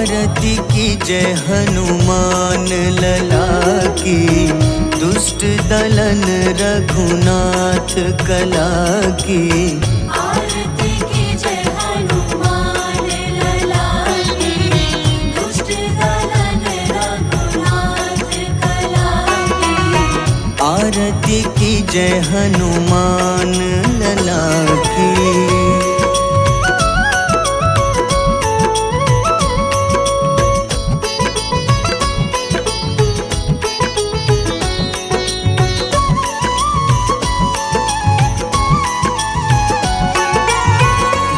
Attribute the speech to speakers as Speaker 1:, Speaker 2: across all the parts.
Speaker 1: आरती की जय हनुमान लला की, दुष्ट दलन रघुनाथ कला की।
Speaker 2: आरती की जय हनुमान लला की, दुष्ट दलन रघुनाथ कला की।
Speaker 1: आरती की जय हनुमान लला की।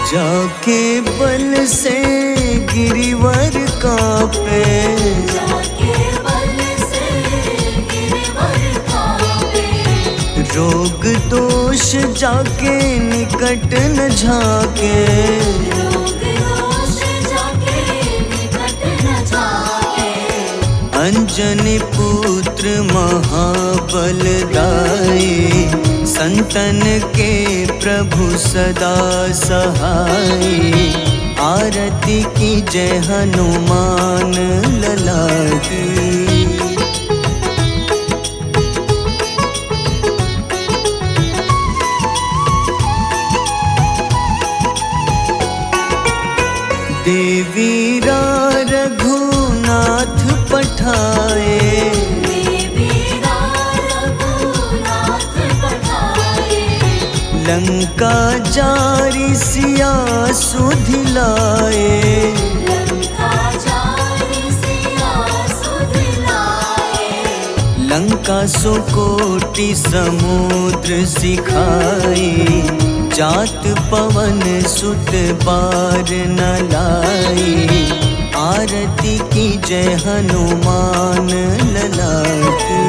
Speaker 1: जाके बल से गिरिवर कांपे,
Speaker 2: जाके बल से गिरवर कांपे।
Speaker 1: रोग दोष जाके निकट न झाके।
Speaker 2: रोग दोष जाके निकट न झाके।
Speaker 1: अंजनी पुत्र महाबल दाई, संतन के प्रभु सदा सहाय। आरती की जय हनुमान लला की। देवीरा रघुनाथ पठाए,
Speaker 2: देवीरा रघुनाथ पठाए।
Speaker 1: लंका जारी सिया सुधिलाए।
Speaker 2: लंका जारी सिया सुधिलाए।
Speaker 1: लंका सुकोटि समुद्र सिखाई, जात पवन सुत बार न लाई। आरती की जय हनुमान लला की।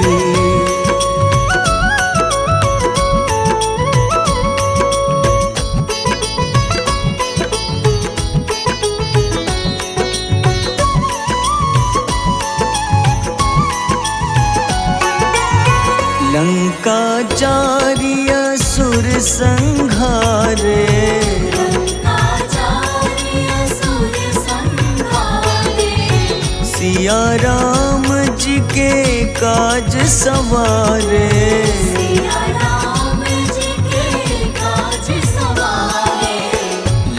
Speaker 1: लंका जारी असुर संघारे,
Speaker 2: लंका जारी असुर संघारे।
Speaker 1: सिया राम जी के काज सवारे।
Speaker 2: सिया राम जी के काज सवारे।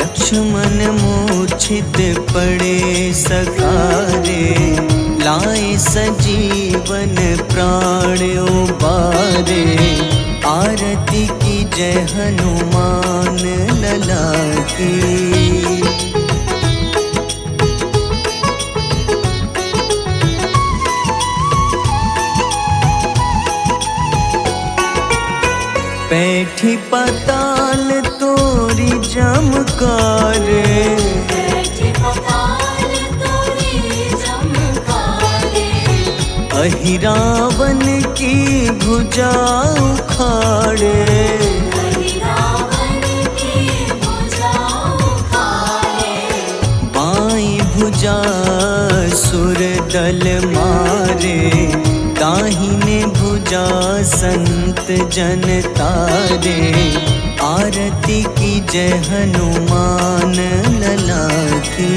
Speaker 1: लक्ष्मण मूर्छित पड़े सकारे, लाए सजीवन प्राण उबारे। आरती की जय हनुमान लला की। बैठी पाताल तोरी जमकारे,
Speaker 2: बैठी पताल तोरी जमकारे।
Speaker 1: अहिरावन की भुजा उखाड़े।
Speaker 2: रावण की भुजा उखाड़े।
Speaker 1: बाईं भुजा सुर दल मारे, दाहिने भुजा संत जन तारे। आरती की जय हनुमान लला की।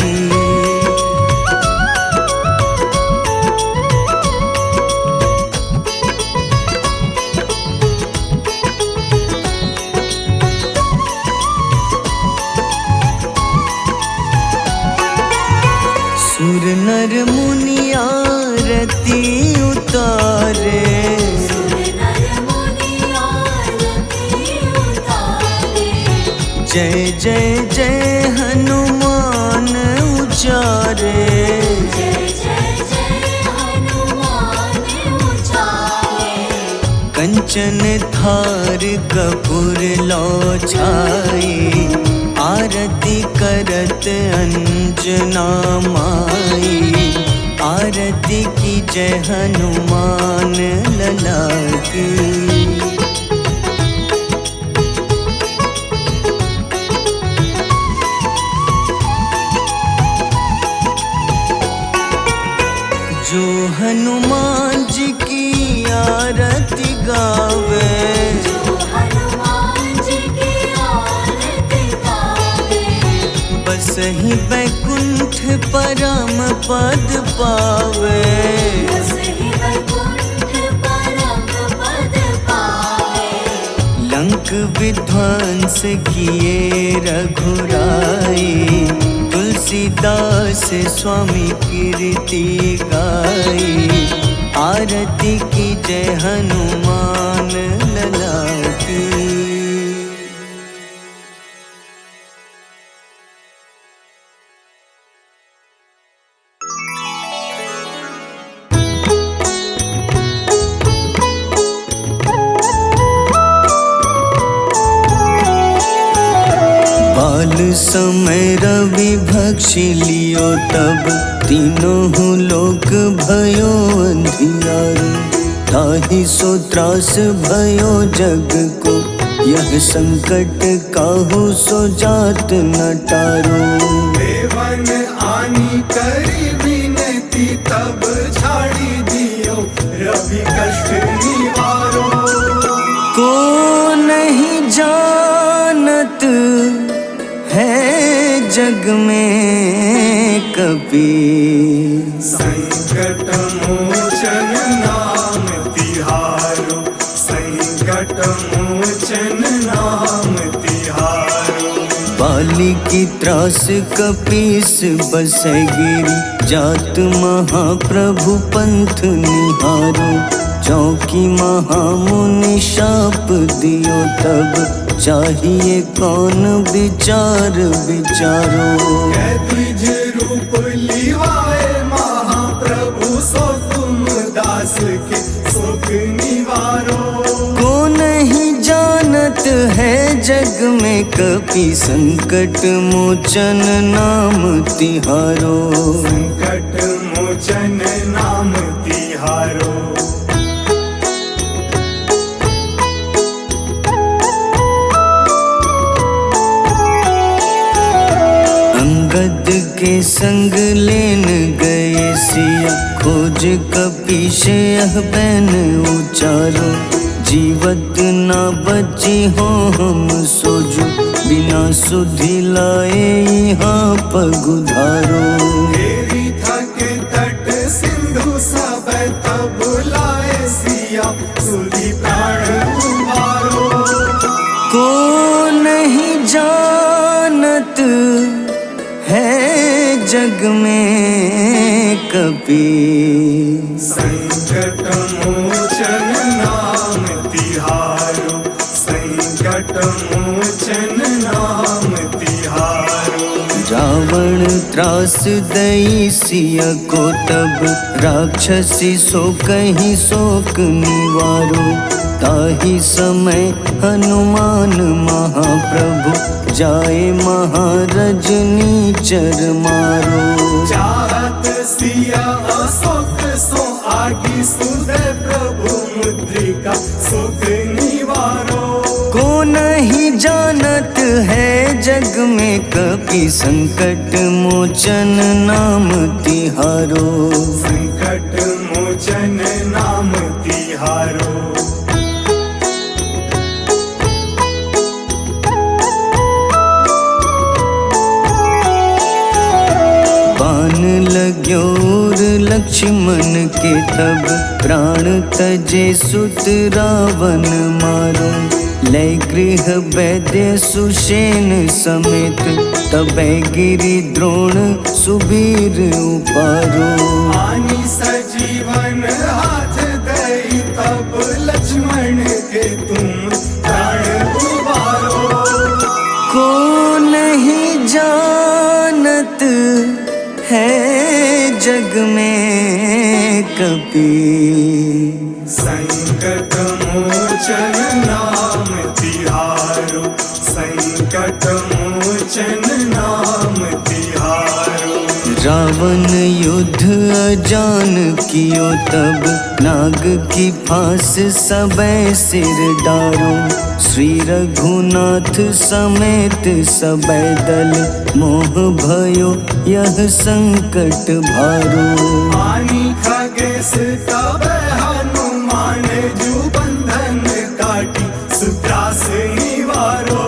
Speaker 1: सुर नर मुनि आरती उतारे,
Speaker 2: सुर नर मुनि आरती उतारे।
Speaker 1: जय जय जय हनुमान उचारे।
Speaker 2: जय जय जय हनुमान उचारे।
Speaker 1: कंचन थार कपूर लो छाई, आरती करत अंजना माई। आरती की जय हनुमान लला की। जो हनुमान जी की आरती गावे,
Speaker 2: जो हनुमान जी की आरती गावे।
Speaker 1: बस ही बैकुंठ परम पद पावे।
Speaker 2: बसहि वैकुंठ परम पद पावे।
Speaker 1: लंक विध्वंस किए रघुराई, तुलसीदास स्वामी कीर्ति गाई। आरती की जय हनुमान लला की। बाल समय रवि भक्षि लियो तब, तीनों लोक भयो अंधियारो। ताहि सो त्रास भयो जग को, यह संकट काहू सो जात न टारो।
Speaker 3: देवन आनी करी विनती, तब झाड़ी दियो रवि कष्ट निवारो।
Speaker 1: को नहीं जानत है जग में कपि,
Speaker 3: संकट मोचन नाम तिहारो। संकट मोचन नाम तिहारो।
Speaker 1: बाली की त्रास कपीस बसै गिरी, जात महाप्रभु पंथ निहारो। चौकी महामुनि शाप दियो तब, चाहिए कौन विचार विचारो।
Speaker 3: द्विज रूप लिवाए महाप्रभु, सो तुम दास के सुख निवारो।
Speaker 1: को नहीं जानत है जग में कपि, संकट मोचन नाम तिहारो।
Speaker 3: संकट मोचन नाम तिहारो।
Speaker 1: अंगद के संग लेन गए सिया, खोज कपीश यह बैन उचारो। जीवत ना बची हो हम सोजो, बिना सुधि लाए यहाँ पगुधारो।
Speaker 3: तेरी थके तट सिंधु सब, तब लाए सिया सुधि प्राण उबारो।
Speaker 1: को नहीं जानत है जग में कपि,
Speaker 3: संकट मोचन नाम तिहारो। संकट मोचन नाम तिहारो।
Speaker 1: रावण त्रास दई सिया को तब, राक्षसी सो कहीं शोक निवारो। ताहि समय हनुमान महाप्रभु, जाए महारजनी चर मारो।
Speaker 3: चाहत सिया अशोक सो आगी, सुदय प्रभु मुद्रिका सुख निवारो।
Speaker 1: को नहीं जानत है जग में कपि, संकट मोचन नाम तिहारो।
Speaker 3: संकट मोचन नाम तिहारो।
Speaker 1: बान लाग्योर लक्ष्मण के तब, प्राण तजे सुत रावण मारो। लय गृह वैद्य सुषेण समेत, तबै गिरि द्रोण सुबीर उपारो।
Speaker 3: आनी सजीवन हाथ दई, तब लक्ष्मण के तुम प्राण उबारो।
Speaker 1: को नहीं जानत है जग में कपि,
Speaker 3: संकट मोचन नाम तिहारो। संकट मोचन नाम तिहारो।
Speaker 1: रावण युद्ध अजान कियो तब, नाग की फांस सबै सिर डारो। श्री रघुनाथ समेत सबै दल, मोह भयो यह संकट भारो।
Speaker 3: आनी खगेश तब हनुमान, जू बंधन काटी सुत्रास निवारो।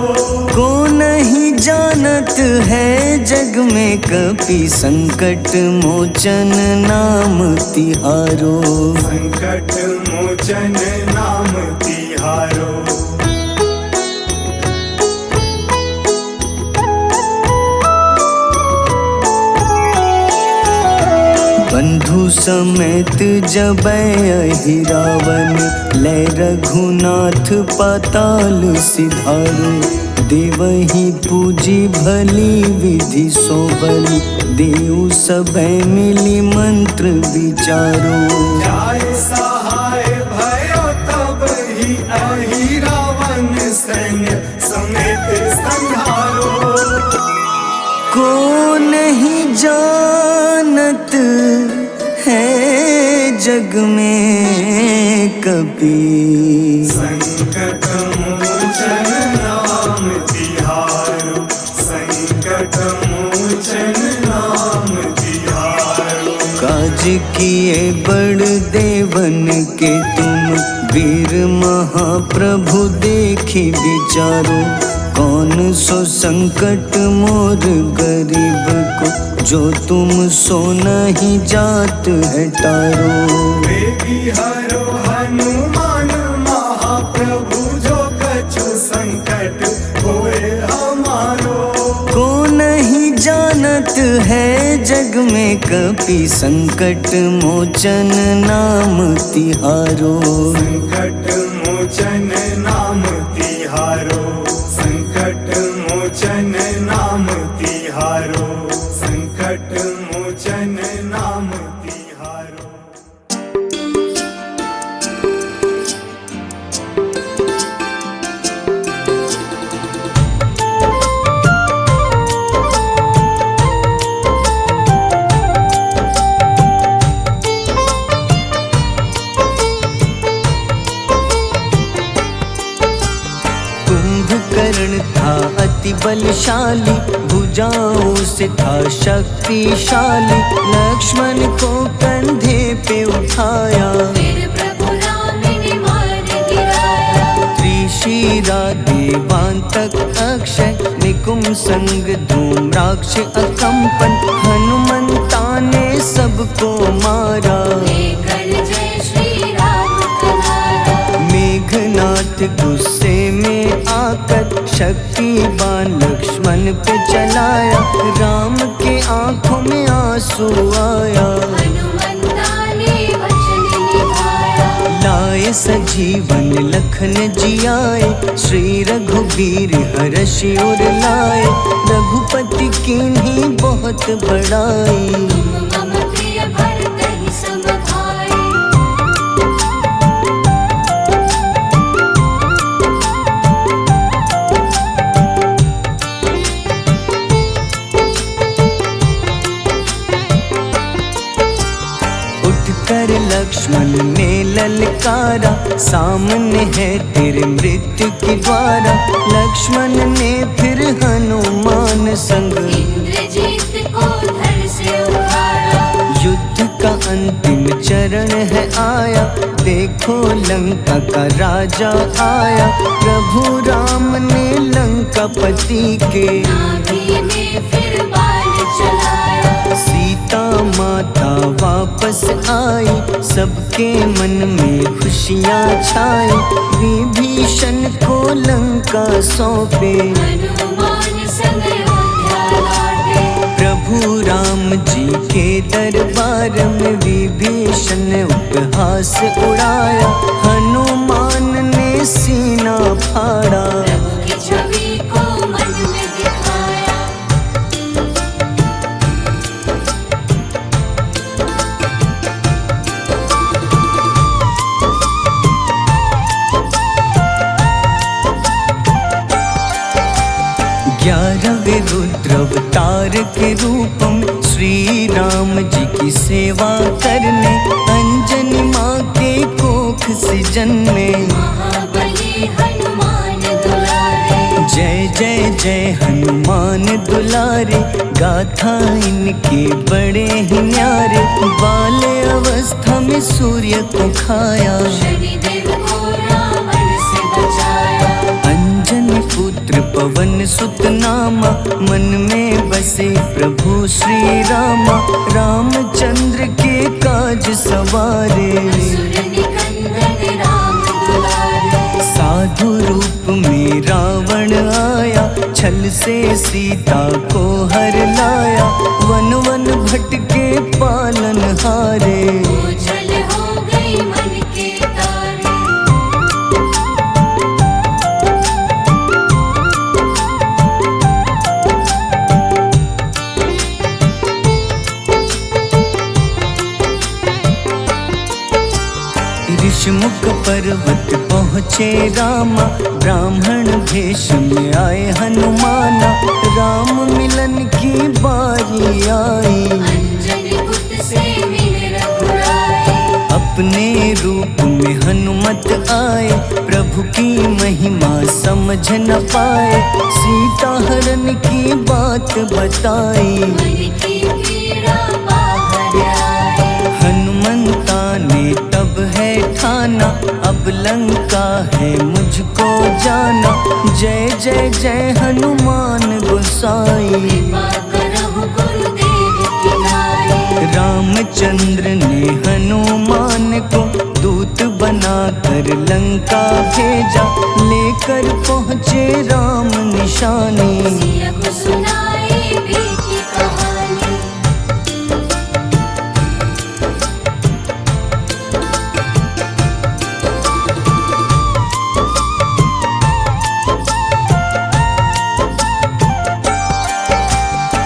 Speaker 1: को नहीं जानत है जग में कपि संकट मोचन नाम तिहारो।
Speaker 3: संकट मोचन नाम तिहारो।
Speaker 1: बंधु समेत जबै अहि रावण, लै रघुनाथ पाताल सिधारो। देवहि पूजी भली विधि सोबल, देव सबे मिली मंत्र विचारो।
Speaker 3: जाय सहाय भयो तब ही अहि रावण, सैन्य समेत संहारो।
Speaker 1: को नहीं जानत है जग में कपि,
Speaker 3: संकट मोचन नाम तिहारो। संकट मोचन नाम तिहारो।
Speaker 1: काज किए बड़ देवन के तुम, वीर महाप्रभु देखी विचारो। कौन सो संकट मोर गरीब को, जो तुम सो नहीं जात है टारो।
Speaker 3: बेगी हरो हनुमान महाप्रभु, जो कछु संकट होए हमारो।
Speaker 1: को नहीं जानत है जग में कपि, संकट मोचन नाम तिहारो।
Speaker 3: संकट मोचन नाम तिहारो। संकट मोचन नाम तिहारो। संकट मोचन नाम तिहारो।
Speaker 1: कुंभकर्ण था अति बलशाली, भुजाओं से था शक्तिशाली। लक्ष्मण को कंधे पे उठाया,
Speaker 2: फिर प्रभु राम ने मार गिराया।
Speaker 1: त्रिशिरा देवांतक अक्षय, निकुंभ संग धूम्राक्ष अकंपन। हनुमंता ने सबको मारा,
Speaker 2: लेकर जय श्री राम कनारा।
Speaker 1: मेघनाथ गुस्से में आकर, शक्तिवान लक्ष्मण पे चलाया। राम के आंखों में आंसू आया,
Speaker 2: हनुमंता ने वचन निभाया।
Speaker 1: लाए सजीवन लखन जियाए, श्री रघुबीर हर्षि उर लाए। रघुपति कीन्ही बहुत बड़ाई,
Speaker 2: तुम मम प्रिय भरत ही सम भाई।
Speaker 1: उठकर लक्ष्मण ने ललकारा, सामने है तेरे मृत्यु की द्वारा। लक्ष्मण ने फिर हनुमान संग,
Speaker 2: इंद्रजीत को धड़ से उतारा।
Speaker 1: युद्ध का अंतिम चरण है आया, देखो लंका का राजा आया। प्रभु राम ने लंकापति के,
Speaker 2: नाभि में फिर बाण चलाया।
Speaker 1: सीता माता वापस आई, सबके मन में खुशियाँ छाई। विभीषण को लंका सौंपे,
Speaker 2: हनुमान संग अयोध्या लौटे।
Speaker 1: प्रभु राम जी के दरबार में विभीषण उपहास उड़ाया। हनुमान ने सीना फाड़ा,
Speaker 2: प्रभु की छवि को मन में दिखाया।
Speaker 1: ग्यारहवें रुद्र अवतार के रूपम, श्री राम जी की सेवा करने। अंजनी माँ के कोख से जन्मे,
Speaker 2: महाबली हनुमान दुलारे।
Speaker 1: जय जय जय हनुमान दुलारे। गाथा इनके बड़े ही न्यारे, बाल अवस्था में सूर्य को खाया।
Speaker 2: शनिदेव को रावण से बचाया।
Speaker 1: अंजनी पुत्र पवन सुत नामा, मन में बसे प्रभु श्री रामा। रामचंद्र के काज सवारे,
Speaker 2: असुर निकंदन राम दुलारे।
Speaker 1: साधु रूप में रावण आया, छल से सीता को हर लाया। वन वन भटके पालन हारे,
Speaker 2: ओझल हो गई मन के तारे।
Speaker 1: ऋषिमुख पर्वत पहुँचे रामा, ब्राह्मण भेष में आए हनुमाना। राम मिलन की बारी आई,
Speaker 2: अंजनी पुत्र से मिल रघुराई।
Speaker 1: अपने रूप में हनुमत आए, प्रभु की महिमा समझ न पाए। सीता हरण की बात बताई,
Speaker 2: मन की पीड़ा बाहर आई।
Speaker 1: हनुमंता ने तब है ठाना, अब लंका है मुझको जाना। जय जय जय हनुमान गोसाई,
Speaker 2: कृपा करहु गुरुदेव की नाई।
Speaker 1: रामचंद्र ने हनुमान को दूत बनाकर लंका भेजा। लेकर पहुँचे राम निशानी,
Speaker 2: सिया को सुनाई बीती कहानी।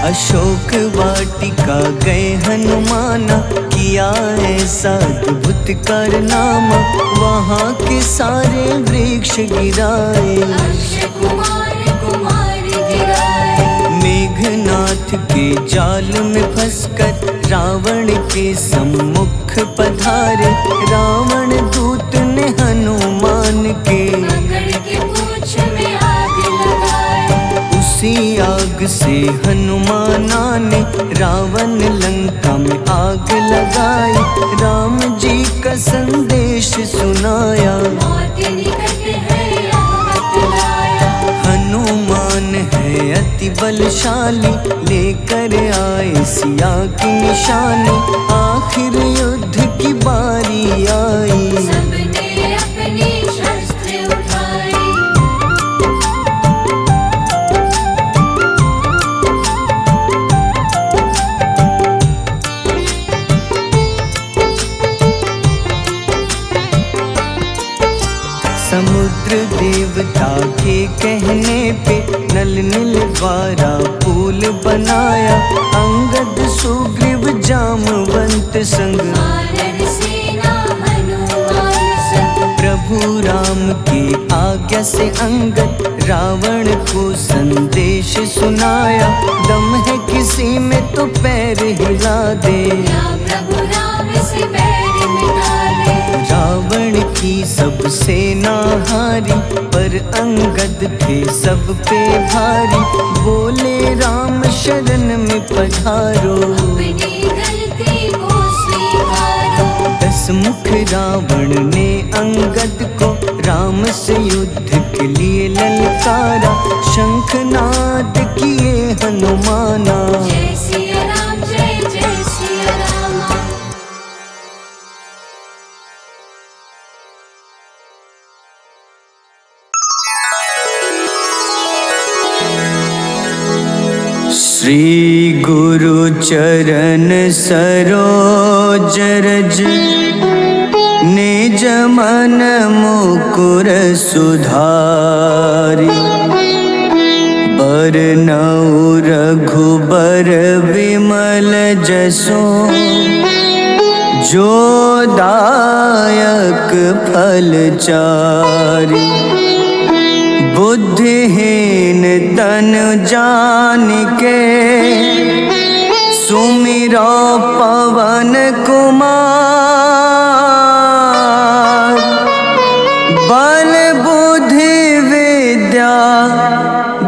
Speaker 1: अशोक वाटिका गए हनुमाना, किया ऐसा अद्भुत कारनामा। वहाँ के सारे वृक्ष गिराए,
Speaker 2: अक्षय कुमार कुमार गिराए।
Speaker 1: मेघनाथ के जाल में फंसकर रावण के सम्मुख पधारे। रावण दूत ने हनुमान के
Speaker 2: पकड़ के पूंछ में आग लगाए।
Speaker 1: उसी आग से हनुमाना ने रावण लंका में आग लगाई। राम जी का संदेश सुनाया,
Speaker 2: मौत निकट है यह बतलाया।
Speaker 1: हनुमान है अति बलशाली, लेकर आए सिया की निशानी। आखिर युद्ध की बारी आई,
Speaker 2: सबने अपनी शस्त्र उठाई।
Speaker 1: समुद्र देवता के कहने पे नल नील द्वारा पुल बनाया। अंगद सुग्रीव जामवंत संग,
Speaker 2: वानर सेना हनुमान संग।
Speaker 1: प्रभु राम की आज्ञा से अंगद रावण को संदेश सुनाया। दम है किसी में तो पैर हिला दे,
Speaker 2: या प्रभु राम से बैर मिटा दे।
Speaker 1: रावण की सब सेना हारी, पर अंगद थे सब पे भारी। बोले राम शरण में पधारो,
Speaker 2: अपनी गलती को स्वीकारो।
Speaker 1: 10 मुख रावण ने अंगद को राम से युद्ध के लिए ललकारा। शंखनाद किए हनुमाना,
Speaker 2: जय सिया राम जय जय सिया रामा।
Speaker 1: श्री गुरु चरण सरोज रज, निज मन मुकुर सुधारी। बरनउँ रघुबर विमल जसो, जो दायक फल चारि। बुद्धिहीन तनु जानिके, सुमिरो पवन कुमार। बल बुद्धि विद्या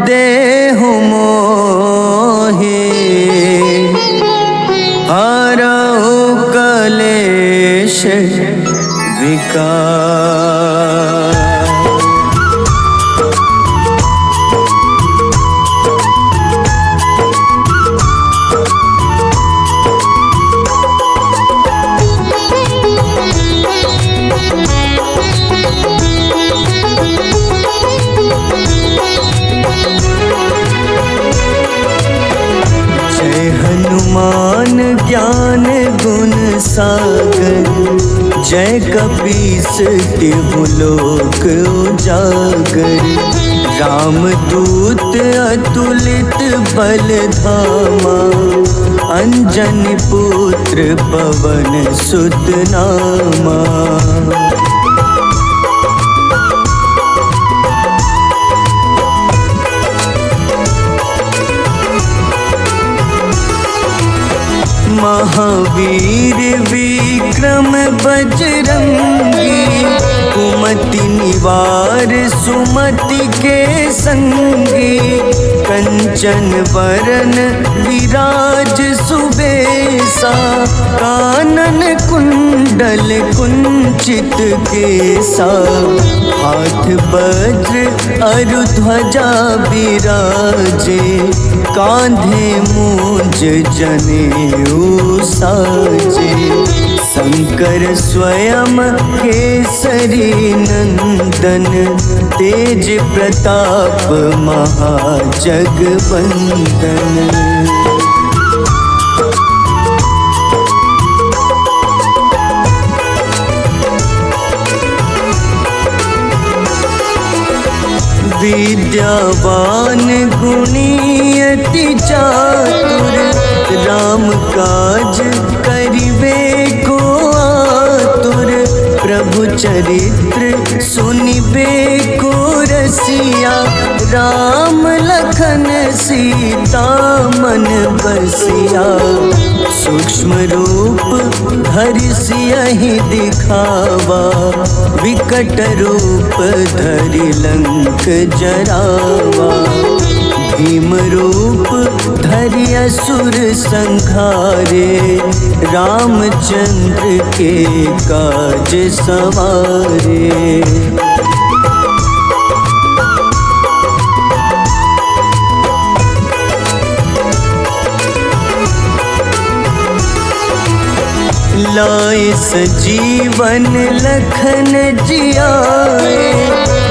Speaker 1: देहु मोहि, हरहु कलेश विकार। सागर, जय कपीस तिहुलोक उजागर। रामदूत अतुलित बल धामा, अंजनी पुत्र पवन सुत नामा। महावीर विक्रम बजरंगी, कुमति निवार सुमति के संगी। कंचन वरन विराज सुबेसा, कानन कुंडल कुंचित केसा। हाथ वज्र अरु ध्वजा बिराजे, कांधे मूंज जनेऊ साजे। शंकर स्वयं केसरी नंदन, तेज प्रताप महाजगवंदन। विद्यावान गुणी अति चातुर, राम काज करिबे को आतुर। प्रभु चरित्र सुनिबे को रसिया, राम लखन सीता मन बसिया। सूक्ष्म रूप धरि सियहि दिखावा, विकट रूप धरि लंक जरावा। भीम रूप धरि असुर संहारे, रामचंद्र के काज सवारे। लाए सजीवन लखन जियाए,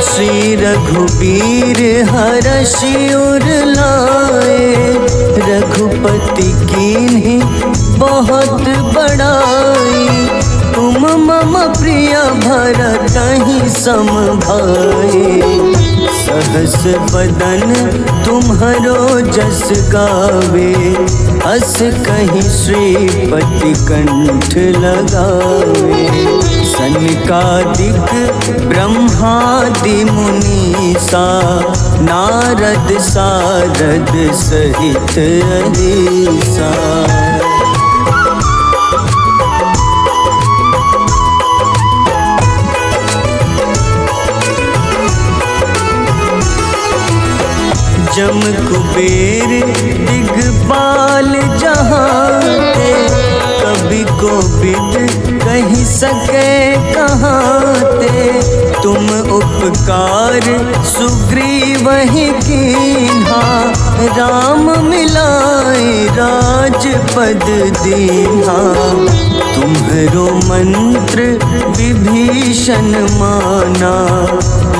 Speaker 1: श्री रघुबीर हरषि उर लाए। रघुपति कीन्ही बहुत बड़ाई, तुम मम प्रिय भरतहि सम भाई। सहस बदन तुम्हरो जस गावे, अस कहीं श्रीपति कंठ लगावे। सनकादिक ब्रह्मादि मुनीसा, नारद सारद सहित अहिसा। जम कुबेर दिगपाल जहाते, कभी कोविद कही सके कहाते। तुम उपकार सुग्रीवहि कीन्हा, राम मिलाए राजपद दीन्हा। तुम्हरो मंत्र विभीषण माना,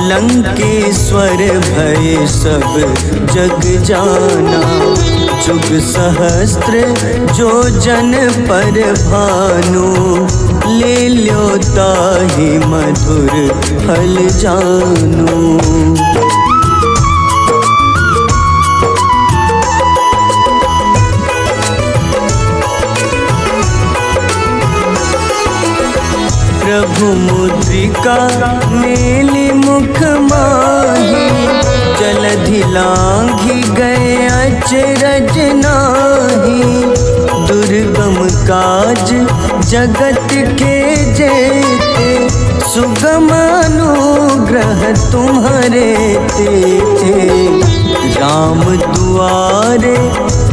Speaker 1: लंकेश्वर भय सब जग जाना। जुग सहस्त्र जो जन पर भानु, ले ल्यो ताहि मधुर फल जानू। प्रभु मुद्रिका मेलि मुख माही, जलधि लांघि गए अचरज नाही। दुर्गम काज जगत के जेते, सुगम अनुग्रह तुम्हारे तेते। राम दुआरे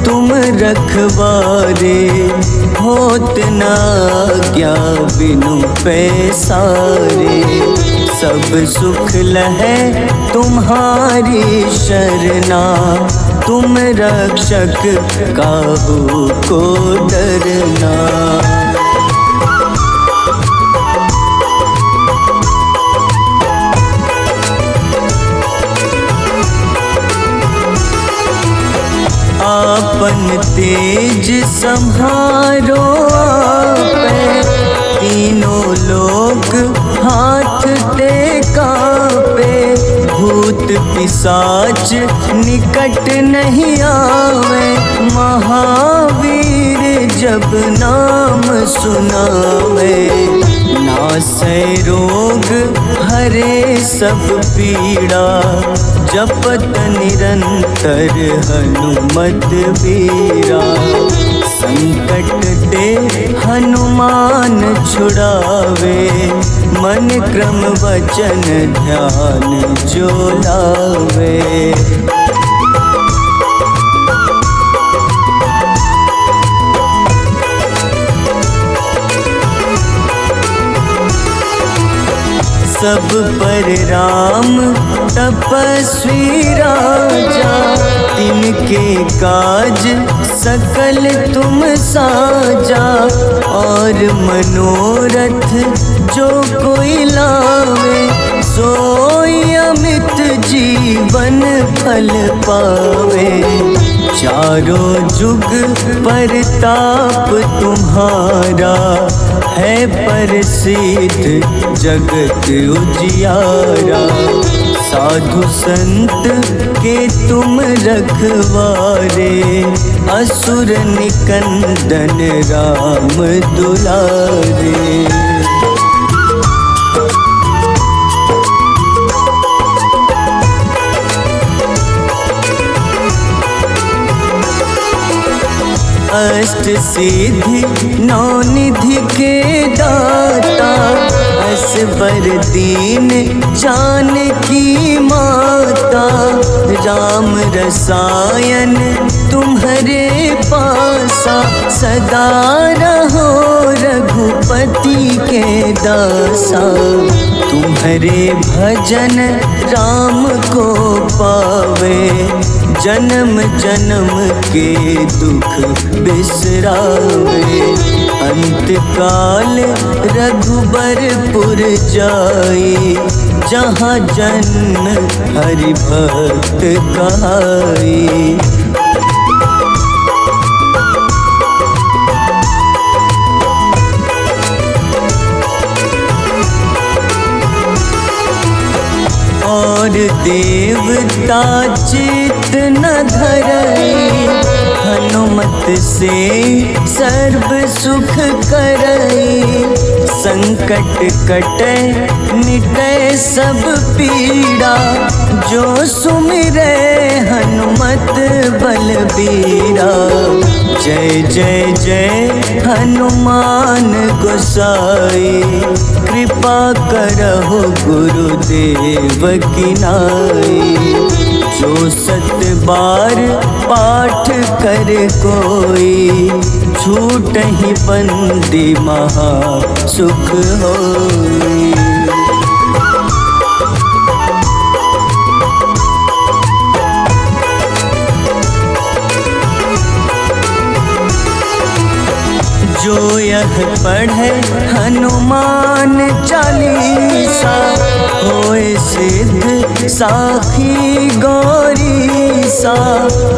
Speaker 1: तुम रखवारे, होत न आज्ञा बिनु पैसारे। सब सुख लहै तुम्हारी शरणा, तुम रक्षक काहू को डरना। आपन तेज सम्हारो आपै, लोग हाथ टेका पे, भूत पिशाच निकट नहीं आवे। महावीर जब नाम सुनावे, नासै रोग हरे सब पीड़ा, जपत निरंतर हनुमत बीरा। संकट ते हनुमान छुड़ावे, मन क्रम वचन ध्यान जो लावे। सब पर राम तपस्वी राजा, तिनके काज सकल तुम साजा। और मनोरथ जो कोई लावे, सोई अमित जीवन फल पावे। चारों जुग परताप तुम्हारा, है प्रसिद्ध जगत उजियारा। साधु संत के तुम रखवारे, असुर निकंदन राम दुलारे। अष्ट सिद्धि नौ निधि के दाता, असबर दीन जानकी माता। राम रसायन तुम्हारे पासा, सदा रहो रघुपति के दासा। तुम्हारे भजन राम को पावे, जन्म जन्म के दुख बिसरावे। अंत काल रघुबरपुर जाई, जहाँ जन्म हरि भक्त कहाई। और देवता चित न धरई, हनुमत से सर्व सुख करई। संकट कटे मिटे सब पीड़ा, जो सुमिरे हनुमत बलबीरा। जय जय जय हनुमान गोसाई, कृपा करहु गुरुदेव की नाई। जो सत बार पाठ कर कोई, छूटहि बंदी महा सुख होई। जो यह पढ़े हनुमान चालीसा, होए सिद्ध साखी गौरीसा।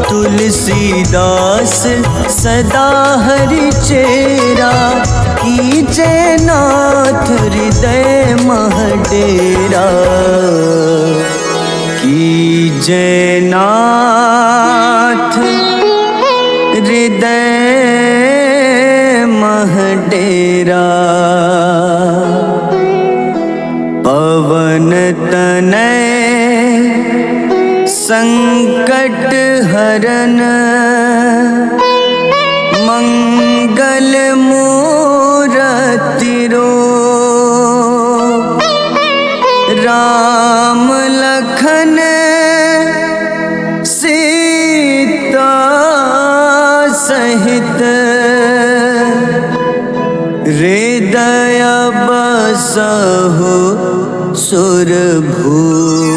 Speaker 1: तुलसीदास सदा हरि चेरा, कीजे नाथ हृदय मह डेरा। कीजे नाथ हृदय मह डेरा। पवन तनय संकट हरन, मंगल मूरति रूप। राम लखन सीता सहित, हृदय बसहु सुरभूप।